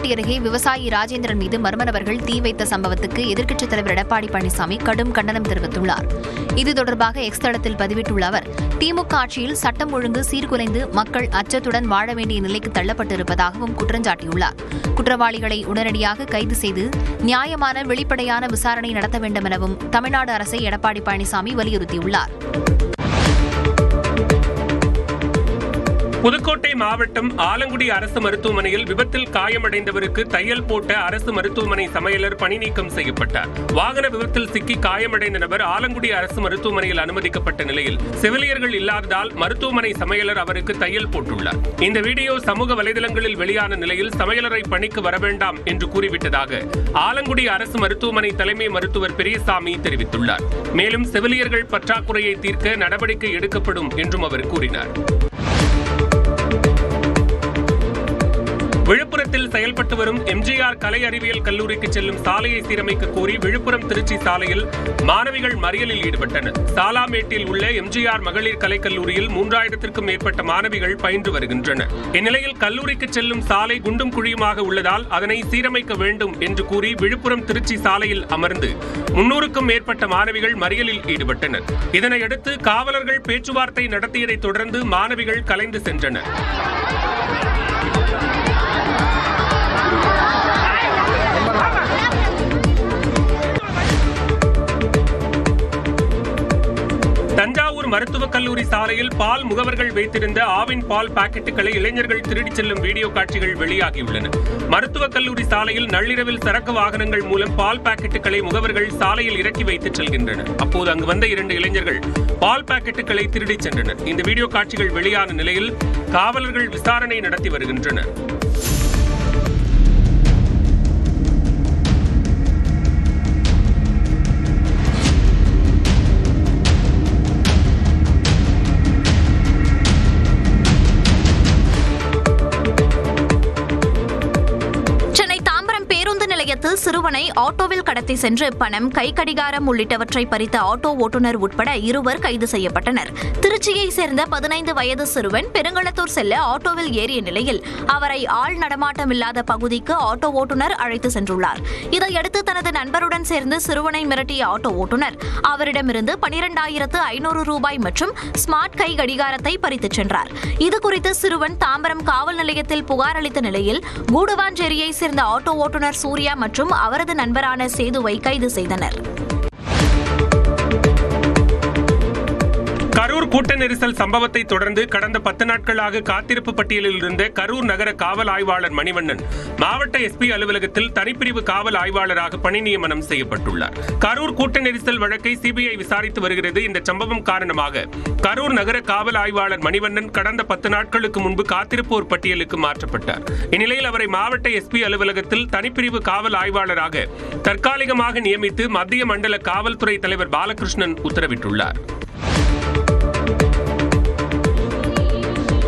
ஆண்டிப்பட்டி அருகே விவசாயி ராஜேந்திரன் மீது மர்ம நபர்கள் தீ வைத்த சம்பவத்துக்கு எதிர்க்கட்சித் தலைவர் எடப்பாடி பழனிசாமி கடும் கண்டனம் தெரிவித்துள்ளார். இது தொடர்பாக எக்ஸ் தளத்தில் பதிவிட்டுள்ள அவர், திமுக ஆட்சியில் சட்டம் ஒழுங்கு சீர்குலைந்து மக்கள் அச்சத்துடன் வாழ வேண்டிய நிலைக்கு தள்ளப்பட்டிருப்பதாகவும் குற்றஞ்சாட்டியுள்ளார். குற்றவாளிகளை உடனடியாக கைது செய்து நியாயமான வெளிப்படையான விசாரணை நடத்த வேண்டும் எனவும் தமிழ்நாடு அரசை எடப்பாடி பழனிசாமி வலியுறுத்தியுள்ளார். புதுக்கோட்டை மாவட்டம் ஆலங்குடி அரசு மருத்துவமனையில் விபத்தில் காயமடைந்தவருக்கு தையல் போட்ட அரசு மருத்துவமனை சமையலர் பணி நீக்கம் செய்யப்பட்டார். வாகன விபத்தில் சிக்கி காயமடைந்த நபர் ஆலங்குடி அரசு மருத்துவமனையில் அனுமதிக்கப்பட்ட நிலையில் செவிலியர்கள் இல்லாததால் மருத்துவமனை சமையலர் அவருக்கு தையல் போட்டுள்ளார். இந்த வீடியோ சமூக வலைதளங்களில் வெளியான நிலையில் சமையலரை பணிக்கு வரவேண்டாம் என்று கூறிவிட்டதாக ஆலங்குடி அரசு மருத்துவமனை தலைமை மருத்துவர் பெரியசாமி தெரிவித்துள்ளார். மேலும் செவிலியர்கள் பற்றாக்குறையை தீர்க்க நடவடிக்கை எடுக்கப்படும் என்றும் அவர் கூறினார். விழுப்புரத்தில் செயல்பட்டு வரும் எம்ஜிஆர் கலை அறிவியல் கல்லூரிக்கு செல்லும் சாலையை சீரமைக்க கோரி விழுப்புரம் திருச்சி சாலையில் மாணவிகள் மறியலில் ஈடுபட்டனர். சாலாமேட்டில் உள்ள எம்ஜிஆர் மகளிர் கலைக்கல்லூரியில் 3000க்கும் மேற்பட்ட மாணவிகள் பயின்று வருகின்றனர். இந்நிலையில் கல்லூரிக்கு செல்லும் சாலை குண்டும் குழியுமாக உள்ளதால் அதனை சீரமைக்க வேண்டும் என்று கூறி விழுப்புரம் திருச்சி சாலையில் அமர்ந்து 300க்கும் மேற்பட்ட மாணவிகள் மறியலில் ஈடுபட்டனர். இதனையடுத்து காவலர்கள் பேச்சுவார்த்தை நடத்தியதை தொடர்ந்து மாணவிகள் கலைந்து சென்றனர். தஞ்சாவூர் மருத்துவக் கல்லூரி சாலையில் பால் முகவர்கள் வைத்திருந்த ஆவின் பால் பாக்கெட்டுகளை இளைஞர்கள் திருடிச் செல்லும் வீடியோ காட்சிகள் வெளியாகியுள்ளன. மருத்துவக் கல்லூரி சாலையில் நள்ளிரவில் சரக்கு வாகனங்கள் மூலம் பால் பாக்கெட்டுகளை முகவர்கள் சாலையில் இறக்கி வைத்து செல்கின்றனர். அப்போது அங்கு வந்த 2 இளைஞர்கள் பால் பாக்கெட்டுகளை திருடிச் சென்றனர். இந்த வீடியோ காட்சிகள் வெளியான நிலையில் காவலர்கள் விசாரணை நடத்தி வருகின்றனர். சிறுவனை ஆட்டோவில் கடத்தி சென்று பணம், கை கடிகாரம் உள்ளிட்டவற்றை பறித்த ஆட்டோ ஓட்டுநர் உட்பட 2 கைது செய்யப்பட்டனர். திருச்சியை சேர்ந்த 15 வயது சிறுவன் பெருங்களத்தூர் செல்ல ஆட்டோவில் ஏறிய நிலையில் அவரை ஆள் நடமாட்டமில்லாத பகுதிக்கு ஆட்டோ ஓட்டுநர் அழைத்து சென்றுள்ளார். இதையடுத்து தனது நண்பருடன் சேர்ந்து சிறுவனை மிரட்டிய ஆட்டோ ஓட்டுநர் அவரிடமிருந்து 12,500 ரூபாய் மற்றும் ஸ்மார்ட் கை கடிகாரத்தை பறித்துச் சென்றார். இதுகுறித்து சிறுவன் தாம்பரம் காவல் நிலையத்தில் புகார் அளித்த நிலையில் கூடுவாஞ்சேரியை சேர்ந்த ஆட்டோ ஓட்டுநர் சூர்யா மற்றும் அவரது நண்பரான சேதுவை கைது செய்தனர். கரூர் கூட்ட நெரிசல் சம்பவத்தை தொடர்ந்து கடந்த 10 நாட்களாக காத்திருப்பு பட்டியலில் இருந்த கரூர் நகர காவல் ஆய்வாளர் மணிவண்ணன் மாவட்ட எஸ்பி அலுவலகத்தில் தனிப்பிரிவு காவல் ஆய்வாளராக பணி நியமனம் செய்யப்பட்டுள்ளார். கரூர் கூட்ட நெரிசல் வழக்கை சிபிஐ விசாரித்து வருகிறது. இந்த சம்பவம் காரணமாக கரூர் நகர காவல் ஆய்வாளர் மணிவண்ணன் கடந்த 10 நாட்களுக்கு முன்பு காத்திருப்போர் பட்டியலுக்கு மாற்றப்பட்டார். இந்நிலையில் அவரை மாவட்ட எஸ்பி அலுவலகத்தில் தனிப்பிரிவு காவல் ஆய்வாளராக தற்காலிகமாக நியமித்து மத்திய மண்டல காவல்துறை தலைவர் பாலகிருஷ்ணன் உத்தரவிட்டுள்ளார்.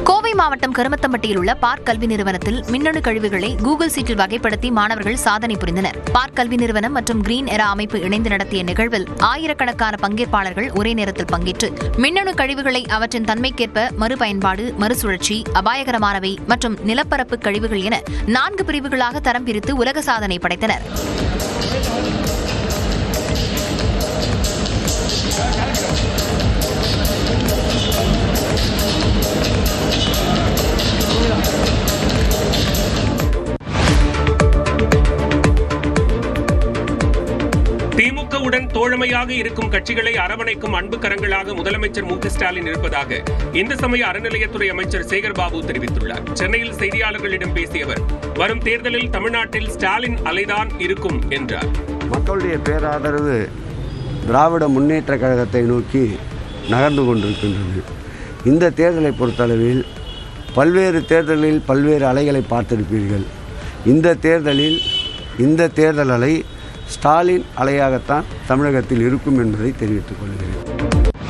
கோவை மாவட்டம் கருமத்தம்பட்டியில் உள்ள பார்க் கல்வி நிறுவனத்தில் மின்னணு கழிவுகளை கூகுள் சீட்டில் வகைப்படுத்தி மாணவர்கள் சாதனை புரிந்தனர். பார்க் கல்வி நிறுவனம் மற்றும் கிரீன் எரா அமைப்பு இணைந்து நடத்திய நிகழ்வில் ஆயிரக்கணக்கான பங்கேற்பாளர்கள் ஒரே நேரத்தில் பங்கேற்று மின்னணு கழிவுகளை அவற்றின் தன்மைக்கேற்ப மறுபயன்பாடு, மறுசுழற்சி, அபாயகரமானவை மற்றும் நிலப்பரப்பு கழிவுகள் என 4 பிரிவுகளாக தரம் பிரித்து உலக சாதனை படைத்தனர். திமுகவுடன் தோழமையாக இருக்கும் கட்சிகளை அரவணைக்கும் அன்பு கரங்களாக முதலமைச்சர் மு க ஸ்டாலின் இருப்பதாக இந்து சமய அறநிலையத்துறை அமைச்சர் சேகர்பாபு தெரிவித்துள்ளார். சென்னையில் செய்தியாளர்களிடம் பேசிய அவர், வரும் தேர்தலில் தமிழ்நாட்டில் ஸ்டாலின் அலைதான் இருக்கும் என்றார். மக்களுடைய பேராதரவு திராவிட முன்னேற்ற கழகத்தை நோக்கி நகர்ந்து கொண்டிருக்கின்றது. இந்த தேர்தலை பொறுத்தளவில் பல்வேறு தேர்தலில் பல்வேறு அலைகளை பார்த்திருப்பீர்கள். இந்த தேர்தல் அலை ஸ்டாலின் அலையாகத்தான் தமிழகத்தில் இருக்கும் என்பதை தெரிவித்துக் கொள்கிறேன்.